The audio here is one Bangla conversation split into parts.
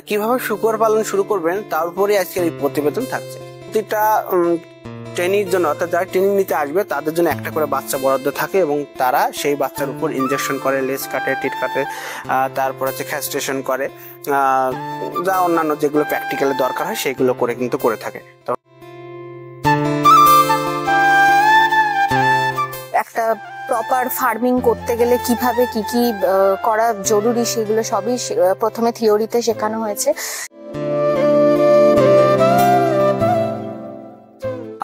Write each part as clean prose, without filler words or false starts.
কিভাবে শুকর পালন শুরু করবেন তার উপরে আজকের এই প্রতিবেদন থাকছে। প্রতিটা ট্রেনিংয়ের জন্য অর্থাৎ যারা ট্রেনিং নিতে আসবে তাদের জন্য একটা করে বাচ্চা বরাদ্দ থাকে এবং তারা সেই বাচ্চার উপর ইনজেকশন করে, লেজ কাটে, টিট কাটে, তারপর হচ্ছে ক্যাস্ট্রেশন করে, যা অন্যান্য যেগুলো প্র্যাকটিক্যালি দরকার হয় সেগুলো করে থাকে। একটা প্রপার ফার্মিং করতে গেলে কিভাবে কি কি করা জরুরি সেগুলো সবই প্রথমে থিওরিতে শেখানো হয়েছে।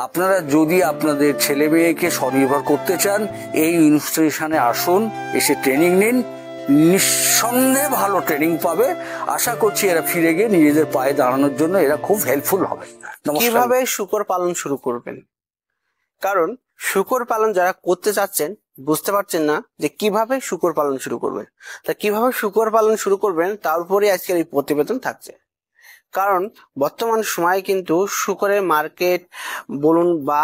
আপনারা যদি আপনাদের ছেলে মেয়েকে স্বনির্ভর করতে চান, এই ইনস্টিটিউশনে আসুন, এসে ট্রেনিং নিন, নিঃসন্দেহে ভালো ট্রেনিং পাবে। আশা করছি এরা ফিরে গিয়ে নিজেদের পায়ে দাঁড়ানোর জন্য এরা খুব হেল্পফুল হবে। কিভাবে শুকর পালন শুরু করবেন? কারণ শুকর পালন যারা করতে চাচ্ছেন বুঝতে পারছেন না যে কিভাবে শুকর পালন শুরু করবেন। তা কিভাবে শুকর পালন শুরু করবেন তার উপরে আজকের এই প্রতিবেদন থাকছে। কারণ বর্তমান সময়ে কিন্তু শুকরের মার্কেট বলুন বা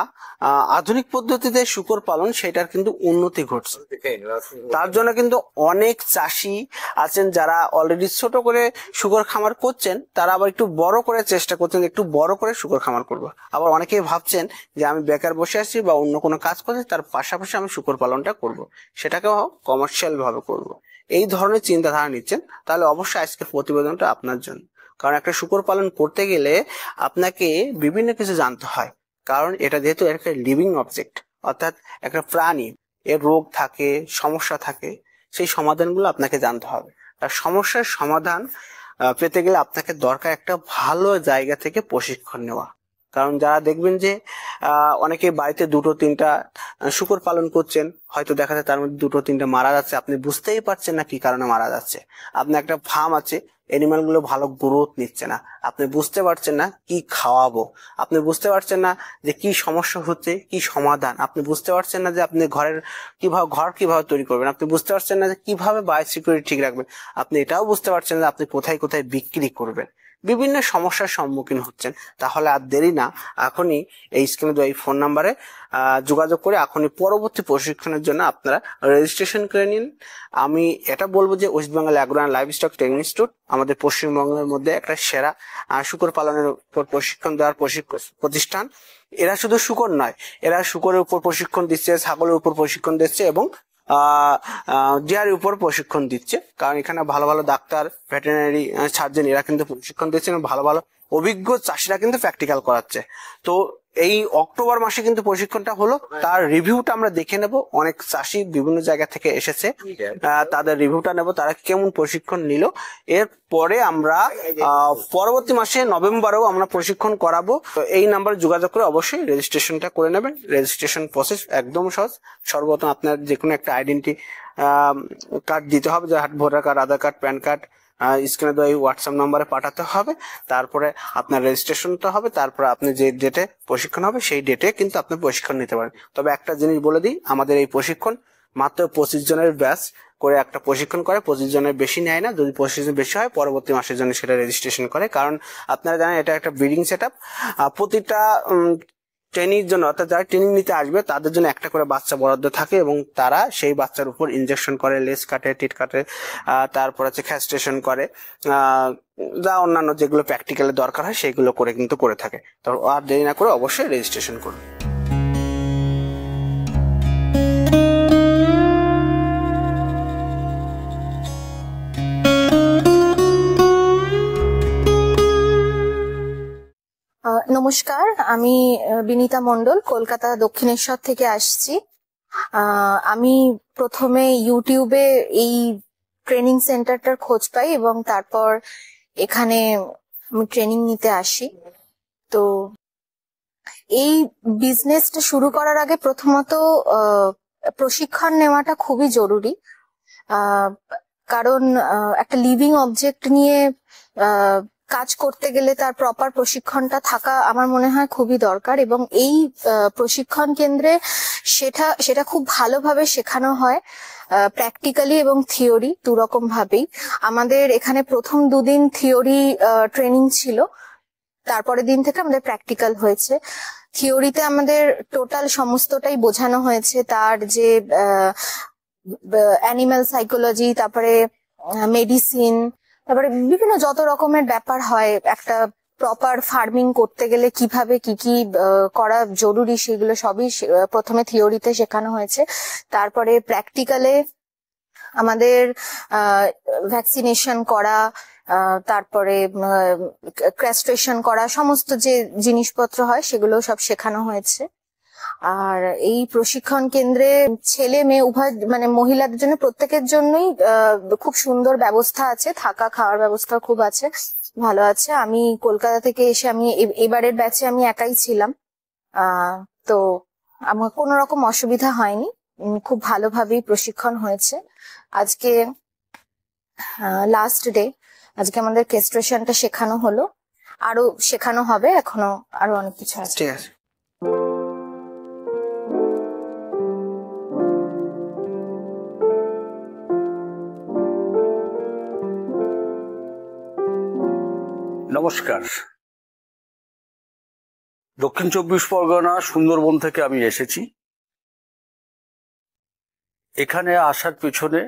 আধুনিক পদ্ধতিতে শুকর পালন সেটার কিন্তু উন্নতি ঘটছে। তার জন্য কিন্তু অনেক চাষি আছেন যারা অলরেডি ছোট করে শুকর খামার করছেন, তারা আবার একটু বড় করে চেষ্টা করছেন, একটু বড় করে শুকর খামার করবো। আবার অনেকেই ভাবছেন যে আমি বেকার বসে আছি বা অন্য কোনো কাজ করছি, তার পাশাপাশি আমি শুকর পালনটা করব, সেটাকেও কমার্শিয়াল ভাবে করব। এই ধরনের চিন্তাধারা নিচ্ছেন, তাহলে অবশ্যই আজকের প্রতিবেদনটা আপনার জন্য। কারণ একটা শুকর পালন করতে গেলে আপনাকে বিভিন্ন কিছু জানতে হয়। কারণ এটা যেহেতু একটা লিভিং অবজেক্ট, অর্থাৎ একটা প্রাণী, এর রোগ থাকে, সমস্যা থাকে, সেই সমাধানগুলো আপনাকে জানতে হবে। আর সমস্যার সমাধান পেতে গেলে আপনাকে দরকার একটা ভালো জায়গা থেকে প্রশিক্ষণ নেওয়া। কারণ যারা দেখবেন যে অনেকে বাড়িতে দুটো তিনটা শুকর পালন করছেন, হয়তো দেখা যায় তার মধ্যে দুটো তিনটা মারা যাচ্ছে, আপনি বুঝতেই পারছেন না কি কারণে মারা যাচ্ছে। আপনার একটা ফার্ম আছে, এনিম্যাল গুলো ভালো গ্রোথ নিচ্ছে না, আপনি বুঝতে পারছেন না কি খাওয়াবো, আপনি বুঝতে পারছেন না যে কি সমস্যা হচ্ছে, কি সমাধান, আপনি বুঝতে পারছেন না যে আপনি ঘর কিভাবে তৈরি করবেন, আপনি বুঝতে পারছেন না যে কিভাবে বায়োসিকিউরিটি ঠিক রাখবেন, আপনি এটাও বুঝতে পারছেন যে আপনি কোথায় কোথায় বিক্রি করবেন, বিভিন্ন সমস্যার সম্মুখীন হচ্ছেন। তাহলে আর দেরি না, এখনই এই স্ক্রিনে দেওয়া এই ফোন নাম্বারে যোগাযোগ করে এখনই পরবর্তী প্রশিক্ষণের জন্য আপনারা রেজিস্ট্রেশন করে নিন। আমি এটা বলবো যে West Bengal agro and livestock training institute আমাদের পশ্চিমবঙ্গের মধ্যে একটা সেরা শুকর পালনের উপর প্রশিক্ষণ দেওয়ার প্রতিষ্ঠান। এরা শুধু শুকর নয়, এরা শুকরের উপর প্রশিক্ষণ দিচ্ছে, ছাগলের উপর প্রশিক্ষণ দিচ্ছে এবং ডিয়ারির উপর প্রশিক্ষণ দিচ্ছে। কারণ এখানে ভালো ভালো ডাক্তার, ভেটেরিনারি সার্জন এরা কিন্তু প্রশিক্ষণ দিচ্ছে এবং ভালো ভালো অভিজ্ঞ চাষিরা কিন্তু প্র্যাকটিক্যাল করাচ্ছে। তো এই অক্টোবর মাসে কিন্তু প্রশিক্ষণটা হলো, তার রিভিউটা আমরা দেখে নেব। অনেক চাষি বিভিন্ন জায়গা থেকে এসেছে, তাদের রিভিউটা নেব, তারা কেমন প্রশিক্ষণ নিল। এরপরে আমরা পরবর্তী মাসে নভেম্বরেও আমরা প্রশিক্ষণ করাবো। তো এই নাম্বারে যোগাযোগ করে অবশ্যই রেজিস্ট্রেশনটা করে নেবেন। রেজিস্ট্রেশন প্রসেস একদম সহজ। সর্বপ্রথম আপনার যে কোনো একটা আইডেন্টি কার্ড দিতে হবে, যে ভোটার কার্ড, আধার কার্ড, প্যান কার্ড, স্ক্রিনে দেওয়া এই হোয়াটসঅ্যাপ নম্বরে পাঠাতে হবে। তারপরে আপনার রেজিস্ট্রেশনটা হবে, তারপরে আপনি যে ডেটে প্রশিক্ষণ হবে সেই ডেটে কিন্তু আপনি প্রশিক্ষণ নিতে পারেন। তবে একটা জিনিস বলে দিই, আমাদের এই প্রশিক্ষণ মাত্র 25 জনের ব্যাচ করে একটা প্রশিক্ষণ করে, 25 জনের বেশি নেয় না। যদি 25 জন বেশি হয় পরবর্তী মাসের জন্য সেটা রেজিস্ট্রেশন করে। কারণ আপনারা জানেন এটা একটা ব্রিডিং সেট আপ। প্রতিটা ট্রেনিংয়ের জন্য অর্থাৎ যারা ট্রেনিং নিতে আসবে তাদের জন্য একটা করে বাচ্চা বরাদ্দ থাকে এবং তারা সেই বাচ্চার উপর ইনজেকশন করে, লেজ কাটে, টিট কাটে, তারপর হচ্ছে ক্যাস্ট্রেশন করে, যা অন্যান্য যেগুলো প্র্যাকটিক্যালি দরকার হয় সেগুলো করে থাকে। তো আর দেরি না করে অবশ্যই রেজিস্ট্রেশন করুন। নমস্কার, আমি বিনীতা মণ্ডল, কলকাতা দক্ষিণেশ্বর থেকে আসছি। আমি প্রথমে ইউটিউবে এই ট্রেনিং সেন্টারটার খোঁজ পাই এবং তারপর এখানে আমি ট্রেনিং নিতে আসি। তো এই বিজনেসটা শুরু করার আগে প্রথমত প্রশিক্ষণ নেওয়াটা খুবই জরুরি। কারণ একটা লিভিং অবজেক্ট নিয়ে কাজ করতে গেলে তার প্রপার প্রশিক্ষণটা থাকা আমার মনে হয় খুবই দরকার। এবং এই প্রশিক্ষণ কেন্দ্রে সেটা খুব ভালোভাবে শেখানো হয়, প্র্যাকটিক্যালি এবং থিওরি দুরকম ভাবেই। আমাদের এখানে প্রথম 2 দিন থিওরি ট্রেনিং ছিল, তারপরের দিন থেকে আমাদের প্র্যাকটিক্যাল হয়েছে। থিওরিতে আমাদের টোটাল সমস্তটাই বোঝানো হয়েছে, তার যে অ্যানিম্যাল সাইকোলজি, তারপরে মেডিসিন, তারপরে বিভিন্ন যত রকমের ব্যাপার হয়, একটা প্রপার ফার্মিং করতে গেলে কিভাবে কি কি করা জরুরি সেগুলো সবই প্রথমে থিওরিতে শেখানো হয়েছে। তারপরে প্র্যাকটিক্যালে আমাদের ভ্যাকসিনেশন করা, তারপরে ক্যাস্ট্রেশন করা, সমস্ত যে জিনিসপত্র হয় সেগুলো সব শেখানো হয়েছে। আর এই প্রশিক্ষণ কেন্দ্রে ছেলে মেয়ে উভয়, মানে মহিলাদের জন্য প্রত্যেকের জন্যই খুব সুন্দর ব্যবস্থা আছে, থাকা খাওয়ার ব্যবস্থা খুব আছে, ভালো আছে। আমি কলকাতা থেকে এসে আমি এবারের ব্যাচে আমি একাই ছিলাম, তো আমার কোনো রকম অসুবিধা হয়নি, খুব ভালোভাবেই প্রশিক্ষণ হয়েছে। আজকে লাস্ট ডে, আজকে আমাদের ক্যাস্ট্রেশনটা শেখানো হলো, আরো শেখানো হবে, এখনো আরো অনেক কিছু আছে। ঠিক আছে। নমস্কার, দক্ষিণ 24 পরগনা সুন্দরবন থেকে আমি এসেছি। এখানে আসার পেছনে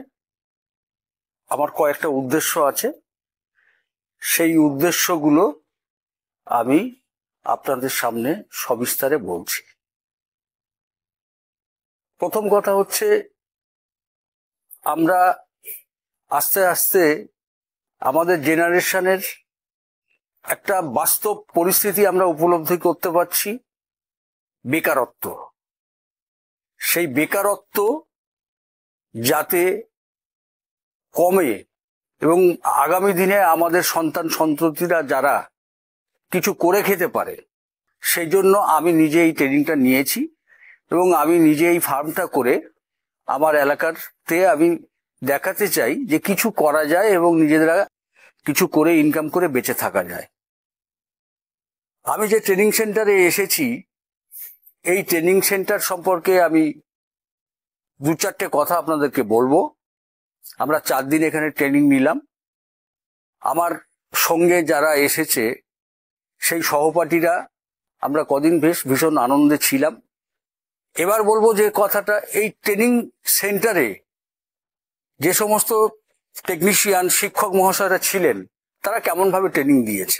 আমার কয়েকটা উদ্দেশ্য আছে, সেই উদ্দেশ্যগুলো আমি আপনাদের সামনে সবিস্তারে বলছি। প্রথম কথা হচ্ছে, আমরা আস্তে আস্তে আমাদের জেনারেশনের একটা বাস্তব পরিস্থিতি আমরা উপলব্ধি করতে পারছি, বেকারত্ব। সেই বেকারত্ব যাতে কমে এবং আগামী দিনে আমাদের সন্তান সন্ততিরা যারা কিছু করে খেতে পারে, সেই জন্য আমি নিজে এই ট্রেনিংটা নিয়েছি এবং আমি নিজে এই ফার্মটা করে আমার এলাকাতে আমি দেখাতে চাই যে কিছু করা যায় এবং নিজেরা কিছু করে ইনকাম করে বেঁচে থাকা যায়। আমি যে ট্রেনিং সেন্টারে এসেছি, এই ট্রেনিং সেন্টার সম্পর্কে আমি 2-4টে কথা আপনাদেরকে বলবো। আমরা 4 দিন এখানে ট্রেনিং নিলাম। আমার সঙ্গে যারা এসেছে সেই সহপাঠীরা আমরা কদিন বেশ ভীষণ আনন্দে ছিলাম। এবার বলবো যে কথাটা, এই ট্রেনিং সেন্টারে যে সমস্ত টেকনিশিয়ান শিক্ষক মহাশয়রা ছিলেন তারা কেমন ভাবে ট্রেনিং দিয়েছে।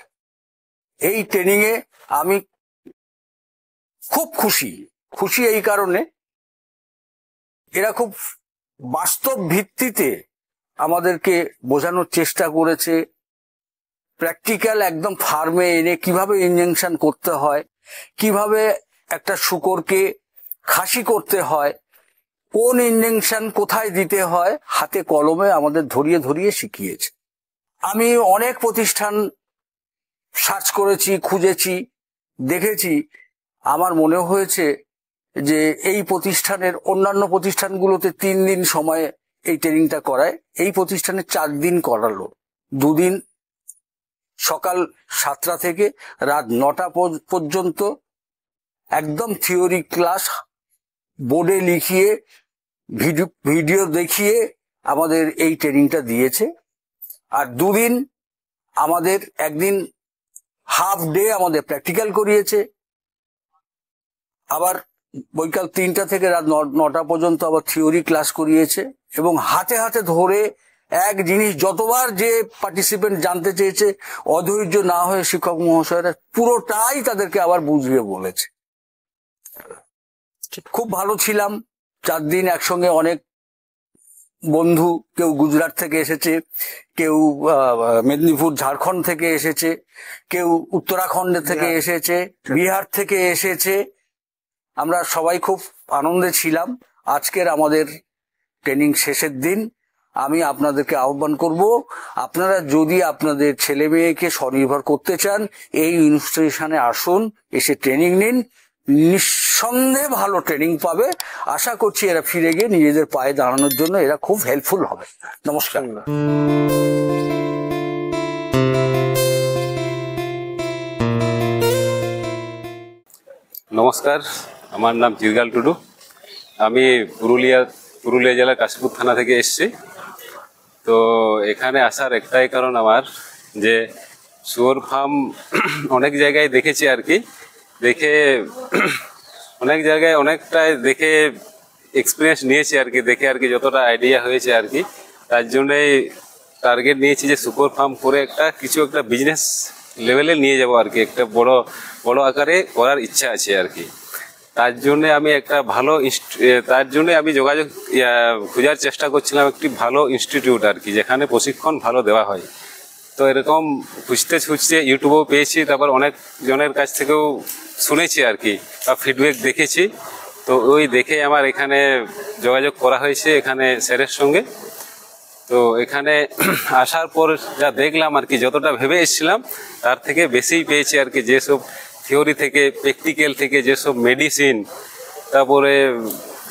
এই ট্রেনিং এ আমি খুব খুশি এই কারণে, এরা খুব বাস্তব ভিত্তিতে আমাদেরকে বোঝানোর চেষ্টা করেছে। প্র্যাকটিক্যাল একদম ফার্মে এনে কিভাবে ইনজেকশন করতে হয়, কিভাবে একটা শূকরকে খাসি করতে হয়, কোন ইনজেকশন কোথায় দিতে হয়, হাতে কলমে আমাদের ধরিয়ে ধরিয়ে শিখিয়েছে। আমি অনেক প্রতিষ্ঠান সার্চ করেছি, খুঁজেছি, দেখেছি। আমার মনে হয়েছে যে এই প্রতিষ্ঠানের অন্যান্য প্রতিষ্ঠানগুলোতে 3 দিন সময় এই ট্রেনিংটা করায়, এই প্রতিষ্ঠানে 4 দিন করালো। 2 দিন সকাল 7টা থেকে রাত 9টা পর্যন্ত একদম থিওরি ক্লাস, বোর্ডে লিখিয়ে ভিডিও দেখিয়ে আমাদের এই ট্রেনিংটা দিয়েছে। আর 2 দিন আমাদের, একদিন হাফ ডে আমাদের প্র্যাকটিক্যাল করিয়েছে, আবার বৈকাল 3টা থেকে রাত 9টা পর্যন্ত আবার থিওরি ক্লাস করিয়েছে। এবং হাতে হাতে ধরে এক জিনিস যতবার যে পার্টিসিপেন্ট জানতে চেয়েছে, অধৈর্য না হয়ে শিক্ষক মহাশয়রা পুরোটাই তাদেরকে আবার বুঝিয়ে বলেছে। খুব ভালো ছিলাম। 4 দিন একসঙ্গে অনেক বন্ধু, কেউ গুজরাট থেকে এসেছে, কেউ মেদিনীপুর ঝাড়খণ্ড থেকে এসেছে, কেউ উত্তরাখণ্ড থেকে এসেছে, বিহার থেকে এসেছে। আমরা সবাই খুব আনন্দে ছিলাম। আজকের আমাদের ট্রেনিং শেষের দিন। আমি আপনাদেরকে আহ্বান করব, আপনারা যদি আপনাদের ছেলে মেয়েকে স্বনির্ভর করতে চান, এই ইনস্টিটিউশনে আসুন, এসে ট্রেনিং নিন। নিঃসন্দেহে ভালো ট্রেনিং পাবে। আশা করছি এরা ফিরে গিয়ে নিজেদের পায়ে দাঁড়ানোর জন্য এরা খুব হেল্পফুল হবে। নমস্কার। নমস্কার, আমার নাম জিরগাল টুডু। আমি পুরুলিয়া জেলার কাশীপুর থানা থেকে এসেছি। তো এখানে আসার একটাই কারণ আমার, যে শুয়োর ফার্ম অনেক জায়গায় দেখেছি আর কি, দেখে অনেক জায়গায় অনেকটাই দেখে এক্সপিরিয়েন্স নিয়েছি আর কি, দেখে আর কি যতটা আইডিয়া হয়েছে আর কি, তার জন্যই টার্গেট নিয়েছি যে শুকর ফার্ম করে কিছু একটা বিজনেস লেভেলে নিয়ে যাব আর কি, একটা বড় আকারে করার ইচ্ছা আছে আর কি। তার জন্য আমি যোগাযোগ খোঁজার চেষ্টা করছিলাম একটি ভালো ইনস্টিটিউট আর কি, যেখানে প্রশিক্ষণ ভালো দেওয়া হয়। তো এরকম খুঁজতে ইউটিউবেও পেয়েছি, তারপর অনেক জনের কাছ থেকেও শুনেছি আর কি, বা ফিডব্যাক দেখেছি। তো ওই দেখে আমার এখানে যোগাযোগ করা হয়েছে এখানে স্যারের সঙ্গে। তো এখানে আসার পর যা দেখলাম আর কি, যতটা ভেবে এসেছিলাম তার থেকে বেশিই পেয়েছি আর কি। যেসব থিওরি থেকে, প্র্যাকটিক্যাল থেকে, যেসব মেডিসিন, তারপরে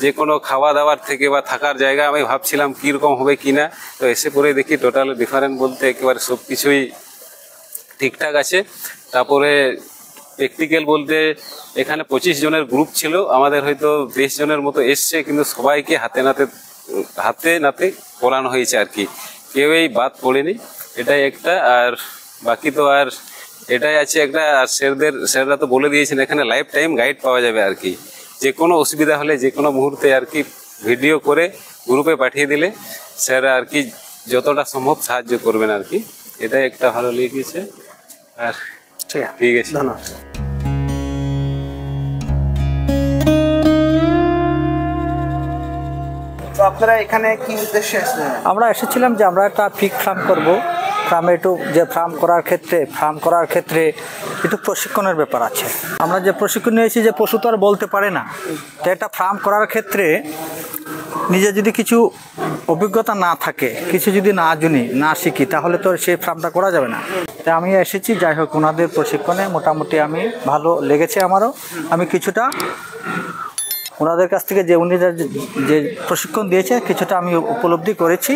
যে কোনো খাওয়া দাওয়ার থেকে বা থাকার জায়গা, আমি ভাবছিলাম কীরকম হবে কি না, তো এসে পরে দেখি টোটাল ডিফারেন্ট বলতে একেবারে সব কিছুই ঠিকঠাক আছে। তারপরে প্র্যাকটিক্যাল বলতে এখানে 25 জনের গ্রুপ ছিল, আমাদের হয়তো 20 জনের মতো এসছে, কিন্তু সবাইকে হাতে নাতে পড়ানো হয়েছে আর কি, কেউই বাদ পড়েনি। এটাই একটা। আর বাকি তো আর এটাই আছে একটা, আর স্যাররা তো বলে দিয়েছেন এখানে লাইফ টাইম গাইড পাওয়া যাবে আর কি। যে কোনো অসুবিধা হলে যে কোনো মুহূর্তে আর কি ভিডিও করে গ্রুপে পাঠিয়ে দিলে স্যার আর কি যতটা সম্ভব সাহায্য করবেন আর কি। এটাই একটা ভালো লেগেছে। আর ঠিক আছে, ধন্যবাদ। তো আপনারা এখানে কি উদ্দেশ্যে এসেছেন? আমরা এসেছিলাম যে আমরা একটা পিগ ফার্ম করব। ফার্মে একটু যে ফার্ম করার ক্ষেত্রে একটু প্রশিক্ষণের ব্যাপার আছে। আমরা যে প্রশিক্ষণ নিয়েছি যে পশু তো আর বলতে পারে না, তো এটা ফার্ম করার ক্ষেত্রে নিজে যদি কিছু অভিজ্ঞতা না থাকে, কিছু যদি না শিখি, তাহলে তো সেই ফার্মটা করা যাবে না। তাই আমি এসেছি, যাই হোক ওনাদের প্রশিক্ষণে মোটামুটি আমি ভালো লেগেছে আমারও। আমি কিছুটা ওনাদের কাছ থেকে যে উনি যে প্রশিক্ষণ দিয়েছে কিছুটা আমি উপলব্ধি করেছি।